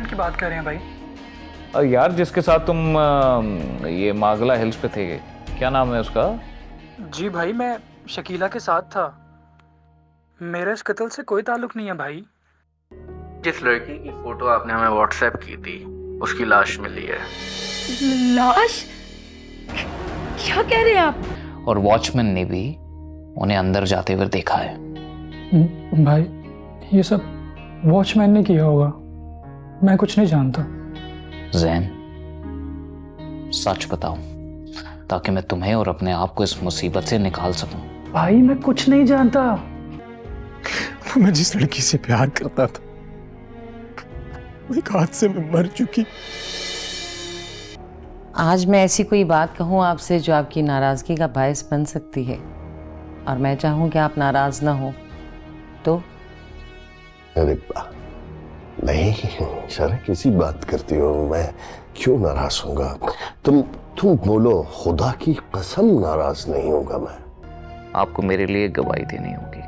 Friend की बात कर रहे हैं भाई? यार जिसके साथ तुम ये मागला हिल्स पे थे, क्या नाम है उसका? जी भाई, मैं शकीला के साथ था। मेरा इस कत्ल से कोई ताल्लुक नहीं है भाई। जिस लड़की की फोटो आपने हमें व्हाट्सएप की थी, उसकी लाश मिली है। लाश? क्या कह रहे हैं आप? और वॉचमैन ने भी उन्हें अंदर जाते हुए देखा है। भाई, ये सब वॉचमैन ने किया होगा, मैं कुछ नहीं जानता। जैन, सच बताओ ताकि मैं तुम्हें और अपने आप को इस मुसीबत से निकाल सकूं। भाई मैं कुछ नहीं जानता। मैं जिस लड़की से प्यार करता था वो एक हादसे में मर चुकी। आज मैं ऐसी कोई बात कहूँ आपसे जो आपकी नाराजगी का बायस बन सकती है, और मैं चाहूँ कि आप नाराज ना हो तो? अरे नहीं शरा, किसी बात करती हो, मैं क्यों नाराज होऊंगा? तुम बोलो, खुदा की कसम नाराज नहीं होगा मैं। आपको मेरे लिए गवाही देनी होगी,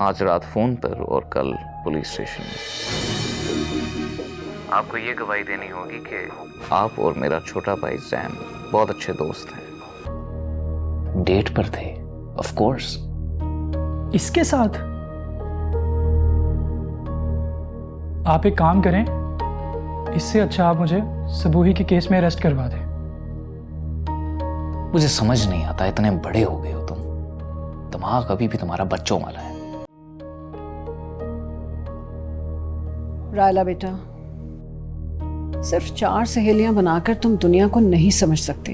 आज रात फोन पर और कल पुलिस स्टेशन में। आपको ये गवाही देनी होगी कि आप और मेरा छोटा भाई जैन बहुत अच्छे दोस्त हैं, डेट पर थे ऑफ कोर्स। इसके साथ? आप एक काम करें, इससे अच्छा आप मुझे सबूही के केस में अरेस्ट करवा दें। मुझे समझ नहीं आता, इतने बड़े हो गए हो तुम, दिमाग अभी भी तुम्हारा बच्चों वाला है। रायला बेटा, सिर्फ 4 सहेलियां बनाकर तुम दुनिया को नहीं समझ सकते।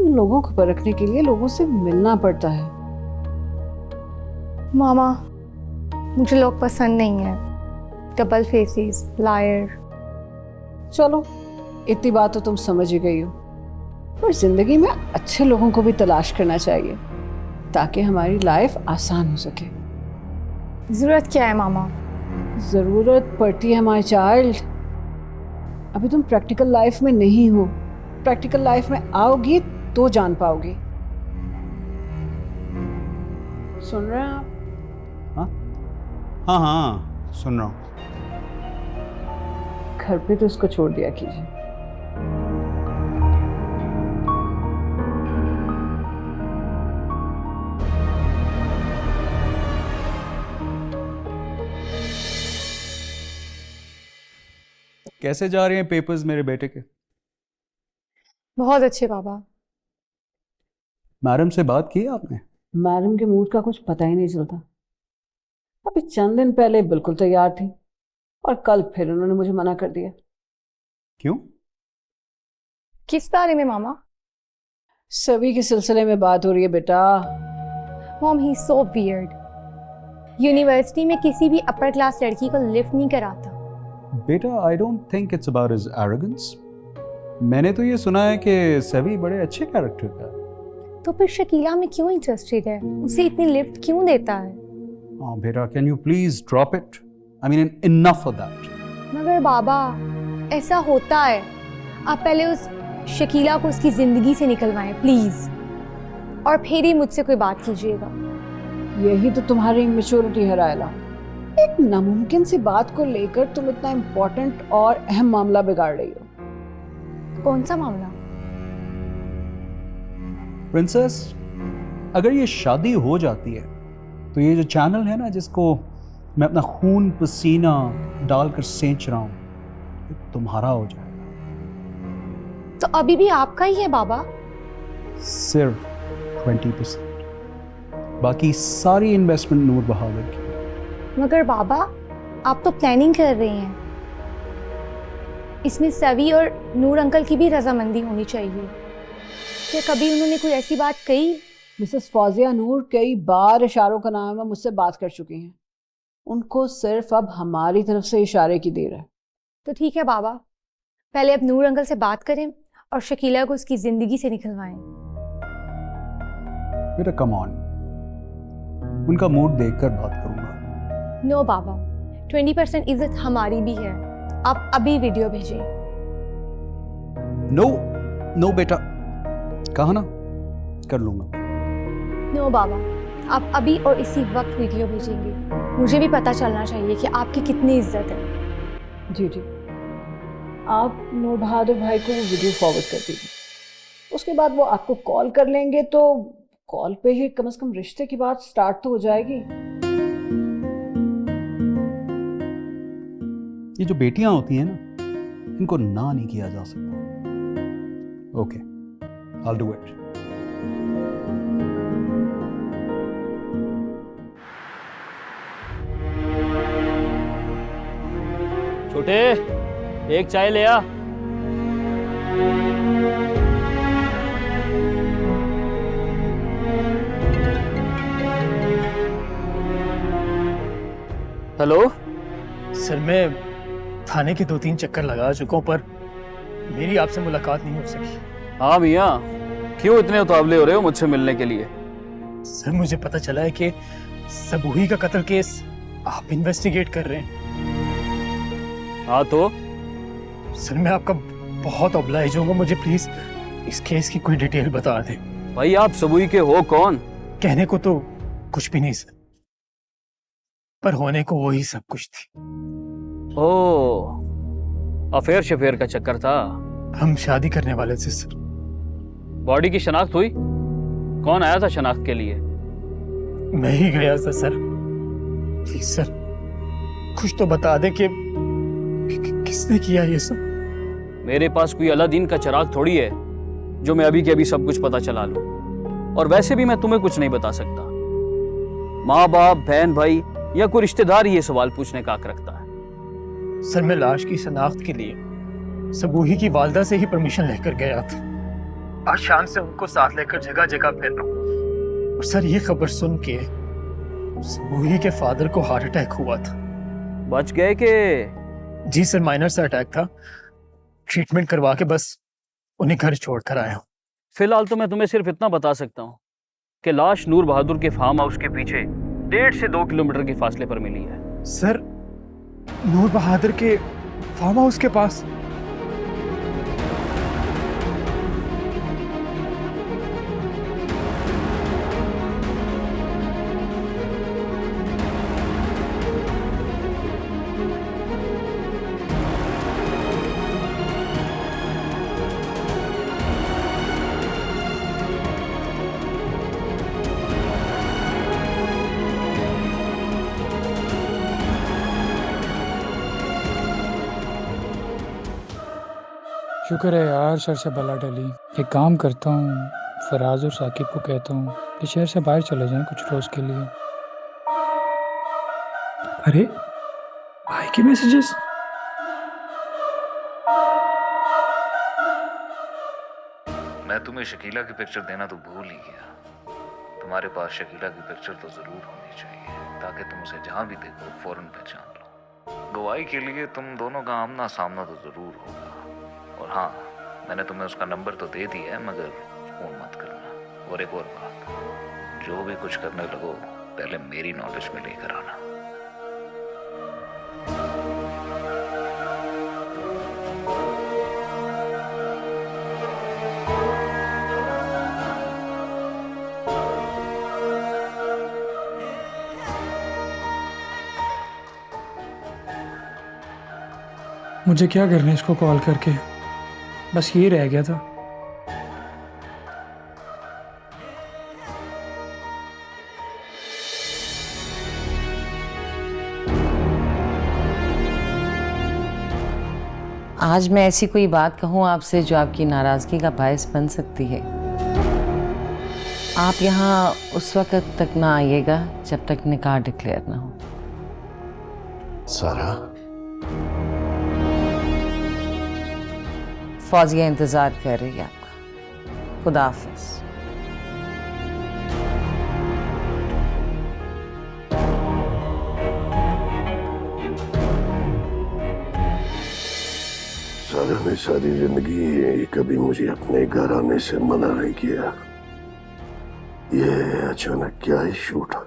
लोगों को परखने के लिए लोगों से मिलना पड़ता है। मामा, मुझे लोग पसंद नहीं है, डबल फेसेस, लायर। चलो, इतनी बात तो तुम समझ ही गई हो, पर जिंदगी में अच्छे लोगों को भी तलाश करना चाहिए ताकि हमारी लाइफ आसान हो सके। जरूरत क्या है मामा? जरूरत पड़ती है माय चाइल्ड। अभी तुम प्रैक्टिकल लाइफ में नहीं हो, प्रैक्टिकल लाइफ में आओगी तो जान पाओगी। सुन रहे हैं आप? हाँ हाँ सुन रहा हूँ। घर पे तो उसको छोड़ दिया कीजिए। कैसे जा रहे हैं पेपर्स मेरे बेटे के? बहुत अच्छे पापा। मैडम से बात की आपने? मैडम के मूड का कुछ पता ही नहीं चलता। अभी चंद दिन पहले बिल्कुल तैयार थी और कल फिर उन्होंने मुझे मना कर दिया। क्यों? किस बारे में मामा? सभी के सिलसिले में बात हो रही है बेटा। मॉम, ही सो वियर्ड। यूनिवर्सिटी में किसी भी अपर क्लास लड़की को लिफ्ट नहीं कराता। बेटा, I don't think it's about his arrogance. मैंने तो ये सुना है कि सभी बड़े अच्छे कैरेक्टर का है। तो फिर शकीला में क्यों इंटरेस्टेड है? उसे इतनी लिफ्ट क्यों देता है? हाँ बेटा, can you please drop it? I mean enough of that. मगर बाबा, ऐसा होता है। आप पहले उस शकीला को उसकी जिंदगी से निकलवाएं प्लीज, और फिर ही मुझसे कोई बात कीजिएगा। यही तो तुम्हारी इमेच्योरिटी है रायला। एक नामुमकिन सी बात को लेकर तुम इतना इम्पोर्टेंट और अहम मामला बिगाड़ रही हो। कौन सा मामला? प्रिंसेस, अगर ये शादी हो जाती है तो ये जो चैनल है ना, जिसको मैं अपना खून पसीना डालकर सेंच रहा हूं, ये तुम्हारा हो जाएगा। तो अभी भी आपका ही है बाबा। सिर्फ 20%, बाकी सारी इन्वेस्टमेंट नूर बहादुर की। मगर बाबा, आप तो प्लानिंग कर रहे हैं, इसमें सवी और नूर अंकल की भी रजामंदी होनी चाहिए। क्या कभी उन्होंने कोई ऐसी बात कही? मिसेस फौजिया नूर कई बार इशारों का नाम है मुझसे बात कर चुकी हैं। उनको सिर्फ अब हमारी तरफ से इशारे की देर है। तो ठीक है बाबा, पहले अब नूर अंकल से बात करें और शकीला को उसकी जिंदगी से निकलवाएं। बेटा कम ऑन, उनका मूड देखकर बात करूंगा। नो बाबा, 20% इज्जत हमारी भी है। आप अभी वीडियो भेजिए। नो नो बेटा, कहा ना, कर लूंगा। नो बाबा, आप अभी और इसी वक्त वीडियो भेजेंगे। मुझे भी पता चलना चाहिए कि आपकी कितनी इज्जत है। जी जी, आप नूर बहादुर भाई को वो वीडियो फॉरवर्ड कर दीजिए। उसके बाद वो आपको कॉल कर लेंगे, तो कॉल पे ही कम से कम रिश्ते की बात स्टार्ट तो हो जाएगी। ये जो बेटियां होती हैं ना, इनको ना नहीं किया जा सकता। Okay, I'll do it. छोटे, एक चाय ले आ। हेलो सर, मैं थाने के 2-3 चक्कर लगा चुका हूं, पर मेरी आपसे मुलाकात नहीं हो सकी। हाँ मियाँ, क्यों इतने उतावले हो रहे हो मुझसे मिलने के लिए? सर, मुझे पता चला है कि सबूही का कत्ल केस आप इन्वेस्टिगेट कर रहे हैं। हाँ तो? सर, मैं आपका बहुत ऑब्लाइज होऊंगा, मुझे प्लीज इस केस की कोई डिटेल बता दें। भाई आप सबूही के हो कौन? कहने को तो कुछ भी नहीं सर, पर होने को वही सब कुछ थी। ओह, अफेयर शफेयर का चक्कर था। हम शादी करने वाले थे सर। बॉडी की शनाख्त हुई? कौन आया था शनाख्त के लिए? मैं ही गया था सर। प्लीज सर, कुछ तो बता दे कि किसने किया ये सब। मेरे पास कोई अलादीन का चिराग थोड़ी है जो मैं अभी के अभी सब कुछ पता चला लूं। और वैसे भी मैं तुम्हें कुछ नहीं बता सकता। माँ बाप, बहन भाई या कोई रिश्तेदार ये सवाल पूछने का हक रखता है। सर, मैं लाश की शनाख्त के लिए सबूही की वालदा से ही परमिशन लेकर गया था। आज शाम से उनको साथ लेकर जगह जगह फिर रहा हूँ। और सर, ये खबर सुन के सबूही के फादर को हार्ट अटैक हुआ था। बच गए के? जी सर, माइनर सा अटैक था। ट्रीटमेंट करवा के बस उन्हें घर छोड़कर आया हूँ। फिलहाल तो मैं तुम्हें सिर्फ इतना बता सकता हूँ कि लाश नूर बहादुर के फार्म हाउस के पीछे 1.5 से 2 किलोमीटर के फासले पर मिली है। सर, नूर बहादुर के फार्म हाउस के पास? शुक्र है यार, शहर से बला टली। एक काम करता हूँ, फराज और साकिब को कहता हूँ कि शहर से बाहर चले जाएं कुछ रोज के लिए। अरे भाई के मैसेजेस। मैं तुम्हें शकीला की पिक्चर देना तो भूल ही गया। तुम्हारे पास शकीला की पिक्चर तो जरूर होनी चाहिए ताकि तुम उसे जहां भी देखो फौरन पहचान लो। गवाही के लिए तुम दोनों का आमना सामना तो जरूर होगा। और हाँ, मैंने तुम्हें उसका नंबर तो दे दिया है, मगर फोन मत करना। और एक और बात, जो भी कुछ करने लगो पहले मेरी नॉलेज में लेकर आना। मुझे क्या करना है इसको कॉल करके, बस ये रह गया था। आज मैं ऐसी कोई बात कहूँ आपसे जो आपकी नाराज़गी का बायस बन सकती है। आप यहाँ उस वक्त तक ना आइएगा जब तक निकाह डिक्लेयर ना हो। सारा, फौजिया इंतज़ार कर रही है आपका। खुदा हाफिज़। सारा ने सारी जिंदगी कभी मुझे अपने घर आने से मना नहीं किया। ये अचानक क्या इशू था?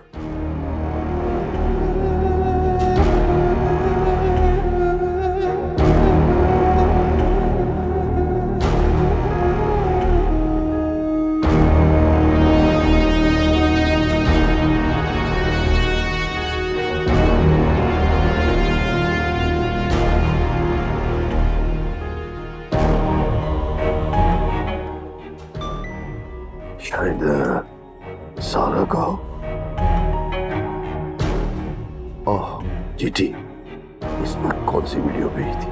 शायद सारा का हो। ओह जीटी, इसमें कौन सी वीडियो भेजी थी?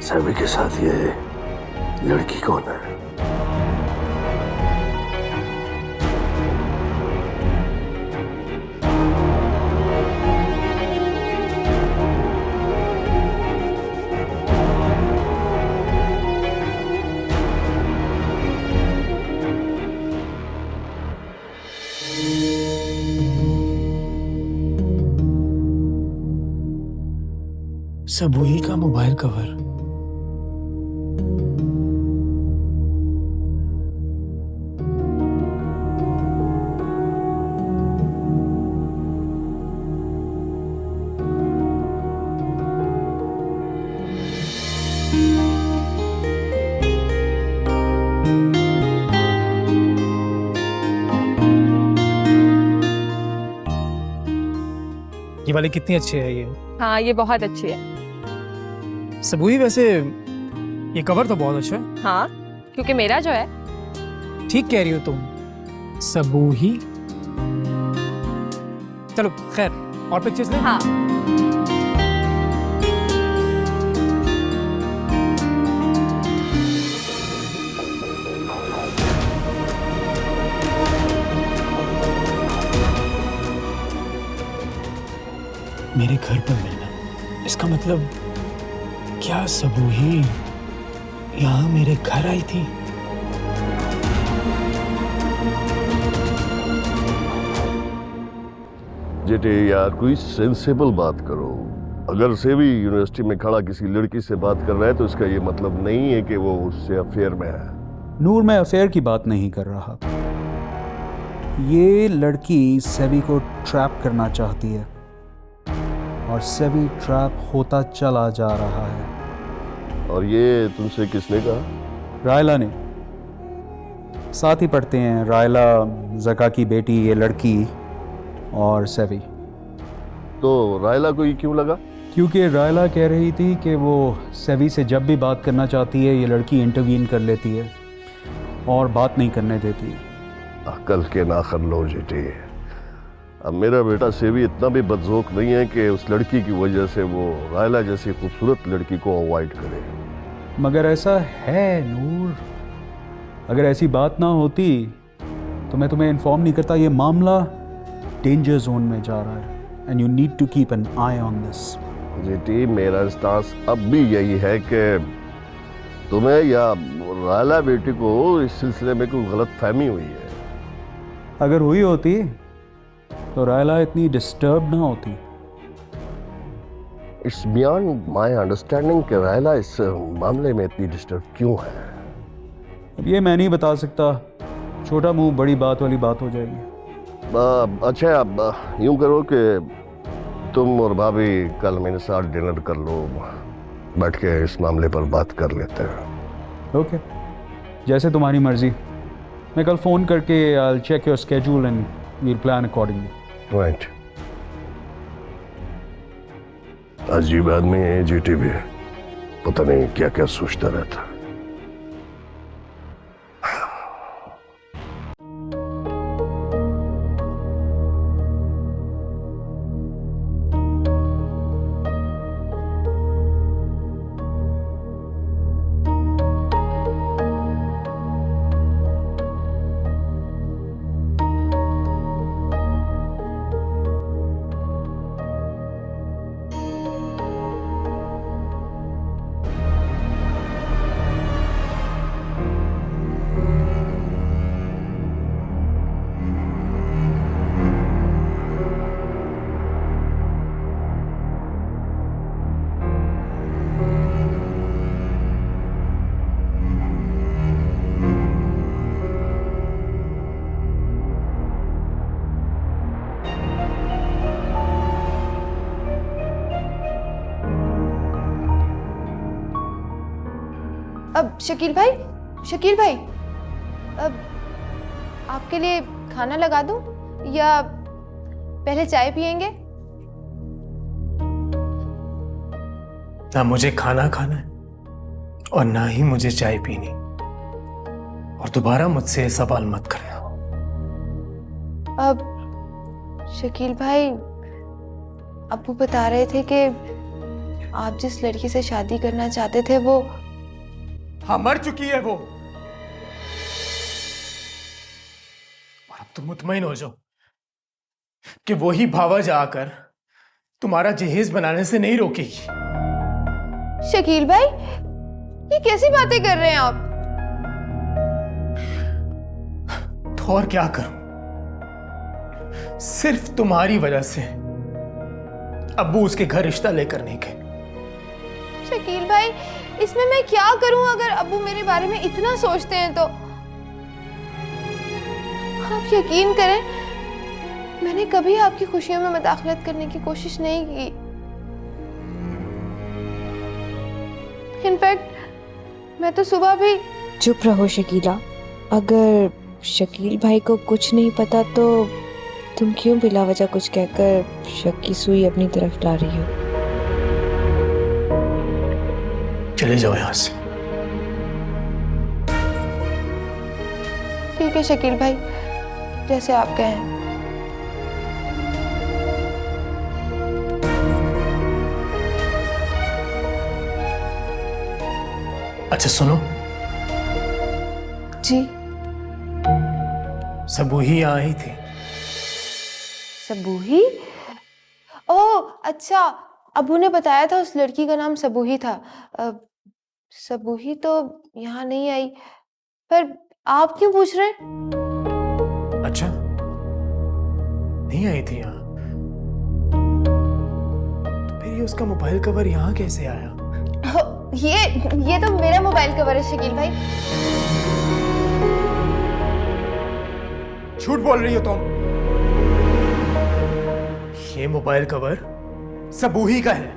सभी के साथ ये लड़की कौन है? सबूही का मोबाइल कवर। ये वाली कितनी अच्छी है ये। हाँ ये बहुत अच्छी है। सबूही वैसे ये कवर तो बहुत अच्छा है। हाँ क्योंकि मेरा जो है। ठीक कह रही हो तुम सबूही। चलो खैर और पिक्चर्स लें। हाँ मेरे घर पर मिलना, इसका मतलब क्या सबूही यहाँ मेरे घर आई थी? जेटे यार कोई सेंसेबल बात करो। अगर सेवी यूनिवर्सिटी में खड़ा किसी लड़की से बात कर रहा है तो इसका ये मतलब नहीं है कि वो उससे अफेयर में है। नूर, मैं अफेयर की बात नहीं कर रहा। ये लड़की सेवी को ट्रैप करना चाहती है और सेवी ट्रैप होता चला जा रहा है। और ये तुमसे किसने कहा? रायला ने। साथ ही पढ़ते हैं रायला, जका की बेटी, ये लड़की और सेवी। तो रायला को ये क्यों लगा? क्योंकि रायला कह रही थी कि वो सेवी से जब भी बात करना चाहती है ये लड़की इंटरवीन कर लेती है और बात नहीं करने देती। अकल के नाखन लो जेटे। अब मेरा बेटा सेवी इतना भी बदजोक नहीं है कि उस लड़की की वजह से वो रायला जैसी खूबसूरत लड़की को अवॉइड करे। मगर ऐसा है नूर, अगर ऐसी बात ना होती तो मैं तुम्हें इन्फॉर्म नहीं करता। ये मामला डेंजर जोन में जा रहा है and you need to keep an eye on this. JT, मेरा स्टांस अब भी यही है कि तुम्हें या रायला बेटी को इस सिलसिले में कोई गलत फहमी हुई है। अगर हुई होती तो रायला इतनी डिस्टर्ब ना होती। इट्स बियॉन्ड माय अंडरस्टैंडिंग कि रायला इस मामले में इतनी डिस्टर्ब क्यों है। अब ये मैं नहीं बता सकता। छोटा मुंह बड़ी बात वाली बात हो जाएगी। अच्छा, अब यूं करो कि तुम और भाभी कल मेरे साथ डिनर कर लो, बैठ के इस मामले पर बात कर लेते हैं। ओके, जैसे तुम्हारी मर्जी। मैं कल फ़ोन करके I will check your schedule and we will plan accordingly. Right. अजीब आदमी है जीटी भी, पता नहीं क्या क्या सोचता रहता। अब शकील भाई, शकील भाई, अब आपके लिए खाना लगा दूं या पहले चाय पियेंगे? ना मुझे खाना खाना है और ना ही मुझे चाय पीनी। और दोबारा मुझसे सवाल मत करना। अब शकील भाई, अब्बू बता रहे थे कि आप जिस लड़की से शादी करना चाहते थे वो हाँ, मर चुकी है वो। और अब तुम मुतमईन हो जाओ कि वही भावा जाकर तुम्हारा जहेज बनाने से नहीं रोकेगी। शकील भाई, ये कैसी बातें कर रहे हैं आप? तो और क्या करूं? सिर्फ तुम्हारी वजह से अब्बू उसके घर रिश्ता लेकर नहीं गए। शकील भाई, इसमें मैं क्या करूं अगर अब्बू मेरे बारे में इतना सोचते हैं तो? आप यकीन करें, मैंने कभी आपकी खुशियों में मदाखलत करने की कोशिश नहीं की। इनफैक्ट मैं तो सुबह भी... चुप रहो शकीला। अगर शकील भाई को कुछ नहीं पता तो तुम क्यों बिला वजह कुछ कहकर शक की सुई अपनी तरफ ला रही हो? चले जाओ यहां से। ठीक है शकील भाई, जैसे आप कहें। अच्छा सुनो जी। सबूही यहाँ आई थी। सबूही? ओह अच्छा, अबू ने बताया था उस लड़की का नाम सबूही था। सबूही तो यहाँ नहीं आई, पर आप क्यों पूछ रहे हैं? अच्छा, नहीं आई थी यहाँ? तो फिर ये उसका मोबाइल कवर यहाँ कैसे आया? ये तो मेरा मोबाइल कवर है शकील भाई। झूठ बोल रही हो तुम। ये मोबाइल कवर सबूही का है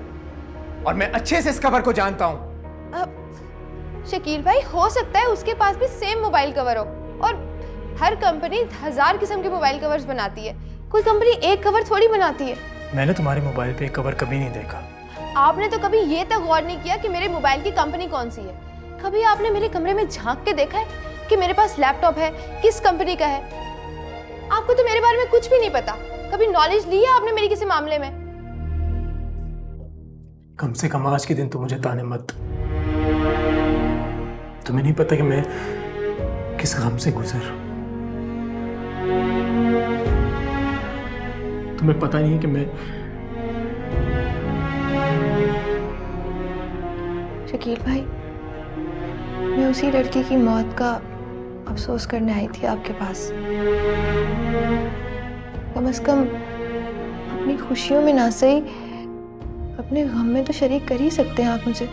और मैं अच्छे से इस कवर को जानता हूं। शकील भाई, हो सकता है उसके पास भी सेम मोबाइल कवर हो, और हर कंपनी 1000 किस्म के मोबाइल कवर्स बनाती है। कोई कंपनी एक कवर थोड़ी बनाती है। मैंने तुम्हारे मोबाइल पे एक कवर कभी नहीं देखा। आपने तो कभी ये तक गौर नहीं किया कि मेरे मोबाइल की कंपनी कौन सी है? कभी आपने मेरे कमरे में झांक के देखा है कि मेरे पास लैपटॉप है, किस कंपनी का है? आपको तो मेरे बारे में कुछ भी नहीं पता। कभी नॉलेज ली है आपने मेरी किसी मामले में? कम से कम आज के दिन तो मुझे ताने मत। तुम्हें नहीं पता कि मैं किस गम से गुजर। तुम्हें पता नहीं है कि मैं... शकील भाई, मैं उसी लड़की की मौत का अफसोस करने आई थी आपके पास। कम से कम अपनी खुशियों में ना सही, अपने गम में तो शरीक कर ही सकते हैं आप मुझे।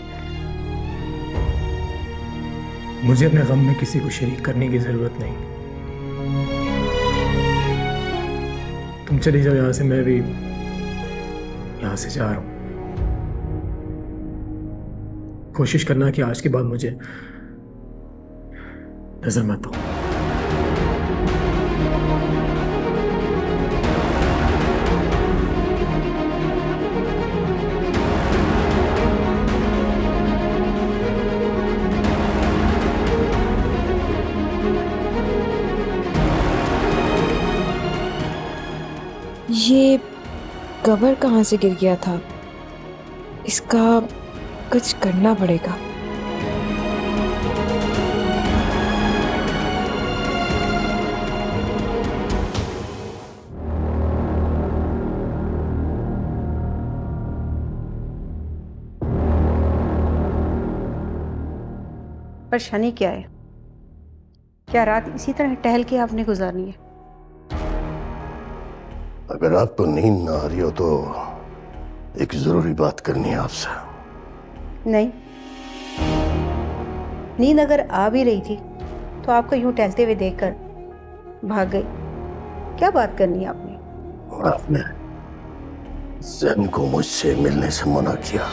मुझे अपने गम में किसी को शरीक करने की जरूरत नहीं। तुम चली जाओ यहां से, मैं भी यहां से जा रहा हूं। कोशिश करना कि आज के बाद मुझे नजर मत हो। ये कवर कहाँ से गिर गया था? इसका कुछ करना पड़ेगा। परेशानी क्या है? क्या रात इसी तरह टहल के आपने गुजारनी है? अगर आपको नींद ना आ रही हो तो एक जरूरी बात करनी है आपसे। नहीं, नींद अगर आ भी रही थी तो आपको यूं टहलते हुए देखकर भाग गई। क्या बात करनी है आपने? आपने जैन को मुझसे मिलने से मना किया।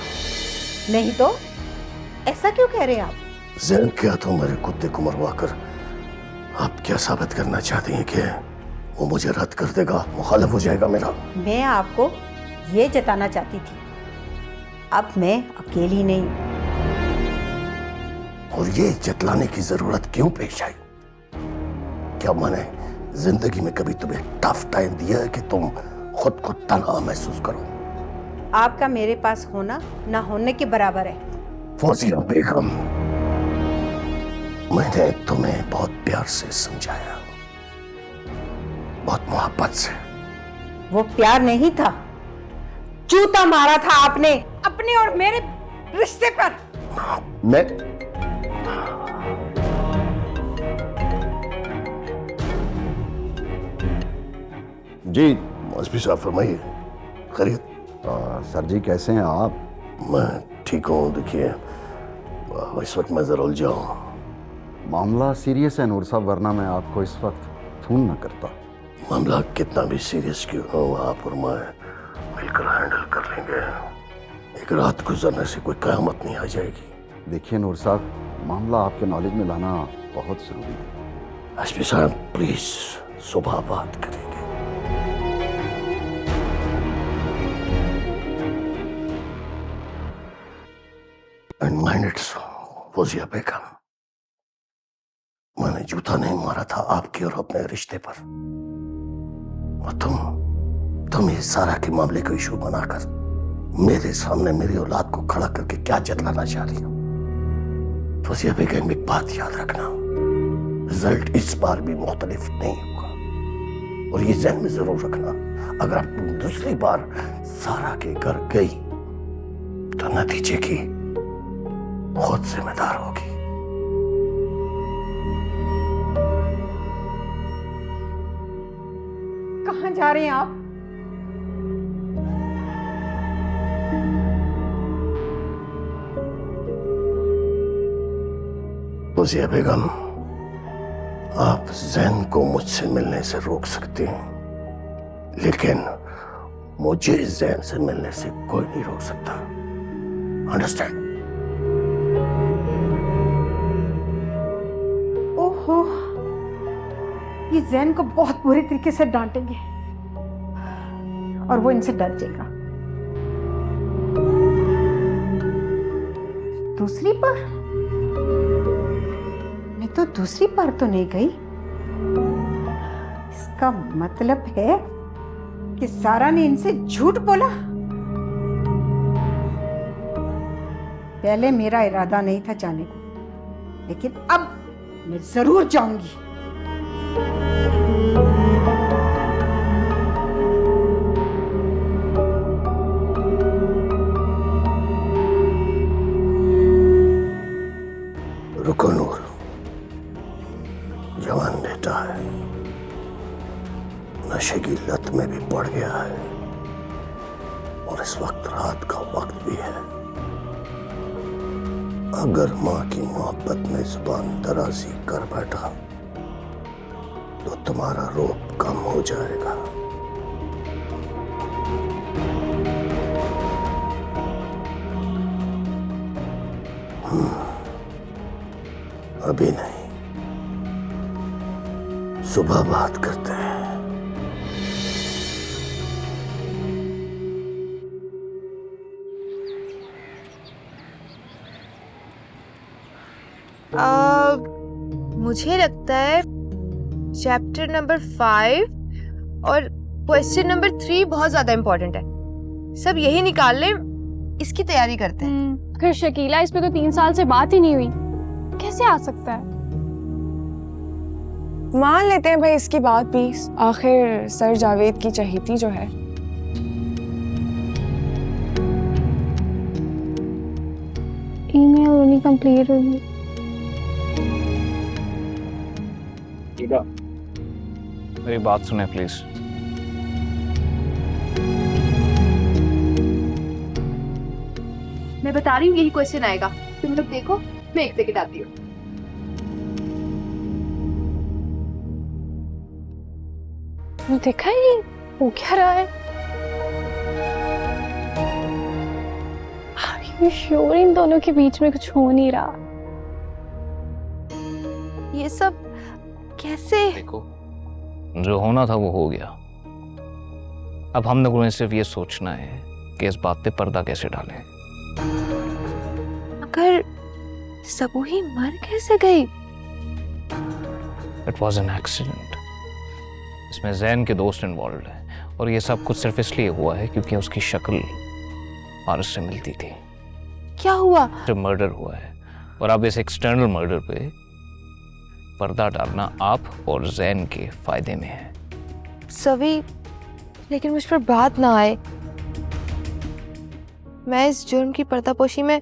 नहीं तो ऐसा क्यों कह रहे हैं आप? जैन क्या तो मेरे कुत्ते को मरवा कर आप क्या साबित करना चाहती हैं कि वो मुझे रद्द कर देगा, मुखालिफ हो जाएगा मेरा। मैं आपको ये जताना चाहती थी, अब मैं अकेली नहीं। और ये जतलाने की जरूरत क्यों पेश आई? क्या मैंने जिंदगी में कभी तुम्हें टफ टाइम दिया है कि तुम खुद को तन्हा महसूस करो? आपका मेरे पास होना ना होने के बराबर है। फौजिया बेगम, मैंने तुम्हें बहुत प्यार से समझाया, बहुत मोहब्बत से। वो प्यार नहीं था, जूता मारा था आपने अपने और मेरे रिश्ते पर। मैं जी मौलवी साहब फरमाइए। खैरियत? सर जी कैसे हैं आप? मैं ठीक हूँ। देखिए इस वक्त मैं जरा उलझा हूँ। मामला सीरियस है नूर साहब, वरना मैं आपको इस वक्त फोन न करता। मामला कितना भी सीरियस क्यों हो, आप और मैं मिलकर हैंडल कर लेंगे। एक रात गुजरने से कोई क़यामत नहीं आ जाएगी। देखिए नूर साहब, मामला आपके नॉलेज में लाना बहुत जरूरी है। एसपी साहब प्लीज सुबह बात करेंगे। एंड माइंड इट फौजिया बेगम, मैंने जूता नहीं मारा था आपके और अपने रिश्ते पर। और तुम ये सारा के मामले को इशू बनाकर मेरे सामने मेरी औलाद को खड़ा करके क्या जतलाना चाह रही हो? फौजिया बेगम एक बात याद रखना, रिजल्ट इस बार भी मुख्तलिफ नहीं होगा। और ये ज़हन में जरूर रखना, अगर तुम दूसरी बार सारा के घर गई तो नतीजे की खुद जिम्मेदार होगी। कहाँ जा रहे हैं आप? फौजिया बेगम, आप जैन को मुझसे मिलने से रोक सकते हैं, लेकिन मुझे जैन से मिलने से कोई नहीं रोक सकता। अंडरस्टैंड? ओहो, ये जैन को बहुत बुरी तरीके से डांटेंगे और वो इनसे डर जाएगा। दूसरी बार? मैं तो दूसरी बार तो नहीं गई। इसका मतलब है कि सारा ने इनसे झूठ बोला। पहले मेरा इरादा नहीं था जाने को, लेकिन अब मैं जरूर जाऊंगी। रुको नूर, जवान बेटा है, नशे की लत में भी पड़ गया है और इस वक्त रात का वक्त भी है। अगर माँ की मोहब्बत में जुबान दराजी कर बैठा तो तुम्हारा रोब कम हो जाएगा। अभी नहीं, सुबह बात करते हैं। मुझे लगता है चैप्टर नंबर 5 और क्वेश्चन नंबर 3 बहुत ज्यादा इम्पोर्टेंट है। सब यही निकाल लें, इसकी तैयारी करते हैं। फिर शकीला, इस पे तो 3 साल से बात ही नहीं हुई, कैसे आ सकता है? मान लेते हैं भाई इसकी बात भी, आखिर सर जावेद की चहेती जो है। ईमेल नहीं कंप्लीट हुई। मेरी बात सुने प्लीज। मैं बता रही हूँ यही क्वेश्चन आएगा, तुम लोग देखो, मैं एक सेकंड आती हूँ। देखा ये हो क्या रहा है? श्योर इन दोनों के बीच में कुछ हो नहीं रहा। ये सब कैसे? देखो, जो होना था वो हो गया। अब हम लोगों ने सिर्फ ये सोचना है कि इस बात पे पर्दा कैसे डालें। मगर सबूही मर कैसे गई? It was an accident. इसमें जैन के दोस्त इन्वॉल्व है और ये सब कुछ सिर्फ इसलिए हुआ है क्योंकि उसकी शक्ल पारस से मिलती थी। क्या हुआ? जो मर्डर हुआ है और अब इस एक्सटर्नल मर्डर पे पर्दा डालना आप और जैन के फायदे में है। सभी, लेकिन मुझ पर बात ना आए। मैं इस जुर्म की पर्दापोशी में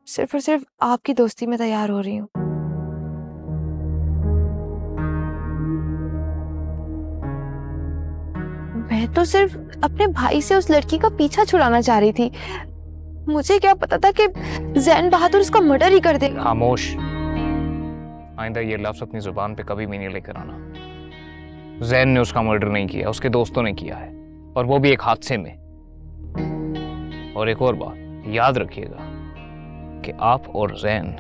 सिर्फ और सिर्फ आपकी दोस्ती में तैयार हो रही हूँ। मैं तो सिर्फ अपने भाई से उस लड़की का पीछा छुड़ाना चाह रही थी। मुझे क्या पता था कि जैन बहादुर इसका मर्डर ही कर देगा। खामोश। आइंदा ये लफ्ज अपनी जुबान पे कभी भी नहीं लेकर आना। जैन ने उसका मर्डर नहीं किया, उसके दोस्तों ने किया है, और वो भी एक हादसे में। और एक और बात याद रखिएगा कि आप और जैन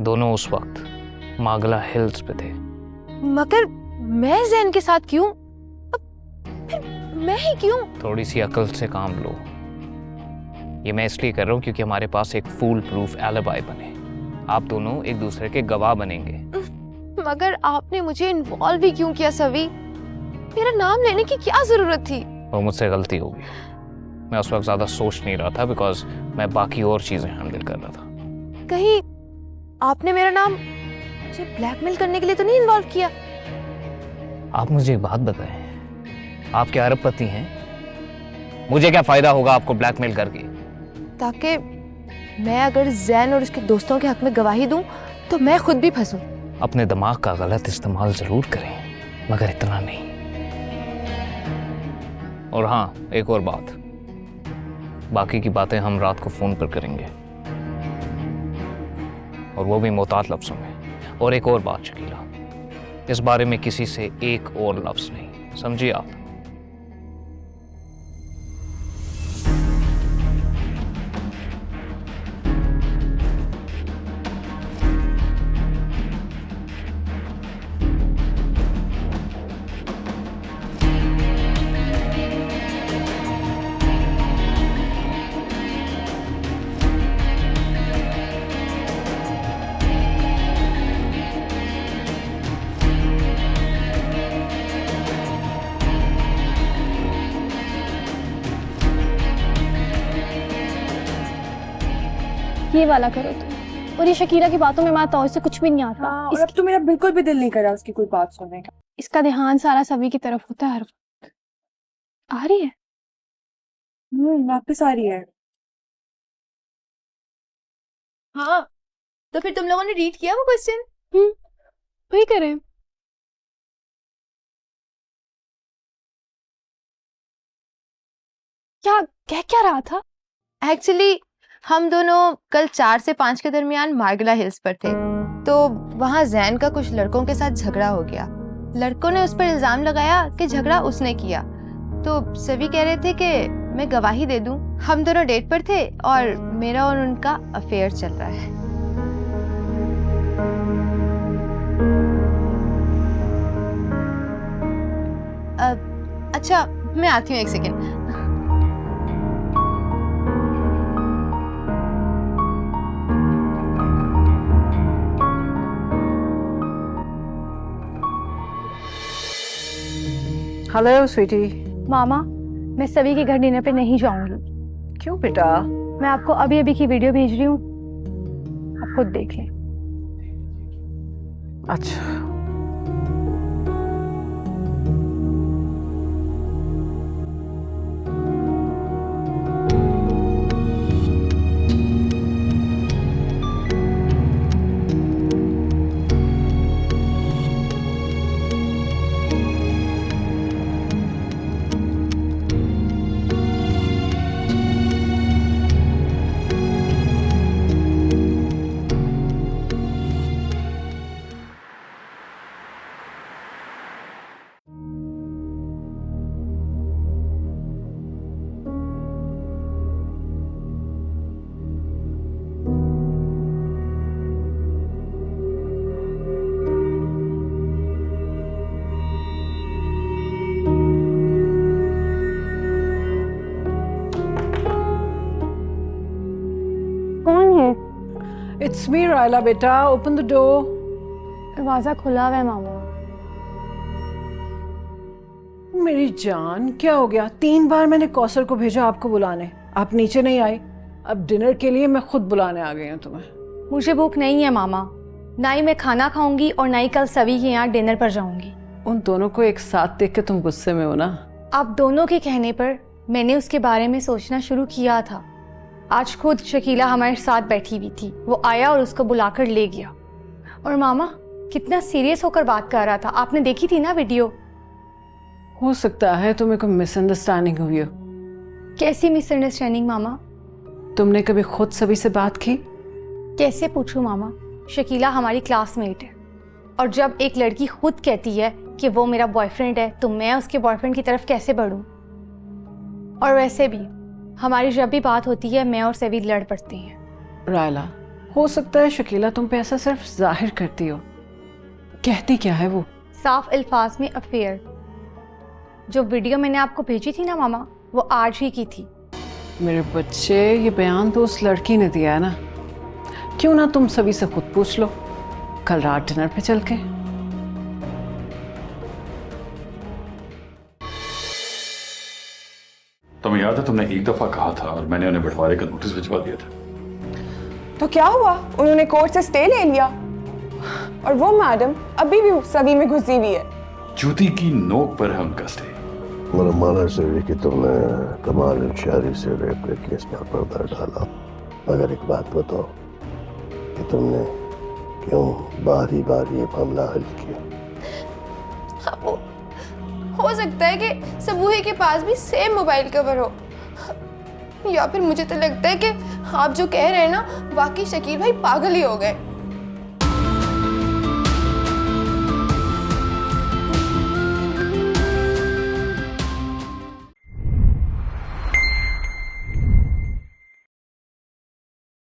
दोनों उस वक्त मागला हिल्स पे थे। मगर मैं जैन के साथ क्यों? फिर मैं ही क्यों? थोड़ी सी अकल से काम लो। ये मैं इसलिए कर रहा हूँ क्योंकि हमारे पास एक फूल प्रूफ एलिबाई बने। आप दोनों एक दूसरे के गवाह बनेंगे। मगर आपने मुझे इन्वॉल्व ही क्यों किया सवी? मेरा नाम लेने की क्या जरूरत थी? वो मुझसे गलती होगी। मैं उस वक्त ज्यादा सोच नहीं रहा था बिकॉज मैं बाकी और चीजें हैंडल कर रहा था। कहीं आपने मेरा नाम मुझे ब्लैकमेल करने के लिए तो नहीं इन्वॉल्व किया? आप मुझे एक बात बताएं, आपके अरबपति हैं, मुझे क्या फायदा होगा आपको ब्लैकमेल करके? ताकि मैं अगर जैन और उसके दोस्तों के हक में गवाही दूं तो मैं खुद भी फंसूं। अपने दिमाग का गलत इस्तेमाल जरूर करें, मगर इतना नहीं। और हाँ, एक और बात, बाकी की बातें हम रात को फोन पर करेंगे, और वो भी मोहतात लफ्जों में। और एक और बात शकीला, इस बारे में किसी से एक और लफ्ज नहीं, समझिए आप? ये वाला करो तुम। और ये शकीला की बातों में मैं तो इससे कुछ भी नहीं आता। और अब तो मेरा बिल्कुल भी दिल नहीं कर रहा उसकी कोई बात सुनने का। इसका ध्यान सारा सभी की तरफ होता है हर वक्त। आ रही है? वापस आ रही है। हाँ, तो फिर तुम लोगों ने रीड किया वो क्वेश्चन? वही करें। क्या कह क्या रहा था? एक्चुअली हम दोनों कल 4 से 5 के दरमियान मार्गला हिल्स पर थे, तो वहाँ जैन का कुछ लड़कों के साथ झगड़ा हो गया। लड़कों ने उस पर इल्जाम लगाया कि झगड़ा उसने किया, तो सभी कह रहे थे कि मैं गवाही दे दूं। हम दोनों डेट पर थे और मेरा और उनका अफेयर चल रहा है। अच्छा, मैं आती हूँ, एक सेकेंड। हेलो स्वीटी। मामा, मैं सभी के घर डिनर पे नहीं जाऊंगी। क्यों बेटा? मैं आपको अभी अभी की वीडियो भेज रही हूँ, आप खुद देख लें। अच्छा, इट्स मी रायला बेटा, ओपन द डोर। दरवाजा खुला हुआ है मामा। मेरी जान, क्या हो गया? 3 बार मैंने कौसर को भेजा आपको बुलाने, आप नीचे नहीं आई। अब डिनर के लिए मैं खुद बुलाने आ गई हूँ तुम्हें। मुझे भूख नहीं है मामा, ना ही मैं खाना खाऊंगी और ना ही कल सभी के यहाँ डिनर पर जाऊंगी। उन दोनों को एक साथ देख के तुम गुस्से में हो ना? आप दोनों के कहने पर मैंने उसके बारे में सोचना शुरू किया था। आज खुद शकीला हमारे साथ बैठी हुई थी, वो आया और उसको बुलाकर ले गया। और मामा कितना सीरियस होकर बात कर रहा था, आपने देखी थी ना वीडियो? हो सकता है तुम्हें कोई मिसअंडरस्टैंडिंग हुई हो। कैसी मिसअंडरस्टैंडिंग मामा? तुमने कभी खुद सभी से बात की? कैसे पूछूं मामा, शकीला हमारी क्लासमेट है और जब एक लड़की खुद कहती है कि वो मेरा बॉयफ्रेंड है तो मैं उसके बॉयफ्रेंड की तरफ कैसे बढ़ूं? और वैसे भी हमारी जब भी बात होती है मैं और सेवी लड़ पड़ते हैं। रायला, हो सकता है शकीला तुम पे ऐसा सिर्फ जाहिर करती हो। कहती क्या है वो? साफ अल्फाज में अफेयर। जो वीडियो मैंने आपको भेजी थी ना मामा, वो आज ही की थी। मेरे बच्चे, ये बयान तो उस लड़की ने दिया है ना? क्यों ना तुम सभी से खुद पूछ लो, कल रात डिनर पे चल के। तुम्हें याद है तुमने एक दफा कहा था और मैंने उन्हें बंटवारे का नोटिस भिजवा दिया था। तो क्या हुआ? उन्होंने कोर्ट से स्टे ले लिया और वो मैडम अभी भी सभी में घुसी हुई है। जूती की नोक पर हम कसते। मेरा माना से कि तुमने कमाल इंशारी से रेप के केस पर पर्दा डाला, मगर एक बात बताओ कि तुमने क्यों बारी बारी ये मामला हल किया? हो सकता है कि सबूही के पास भी सेम मोबाइल कवर हो, या फिर मुझे तो लगता है कि आप जो कह रहे हैं ना, वाकई शकील भाई पागल ही हो गए।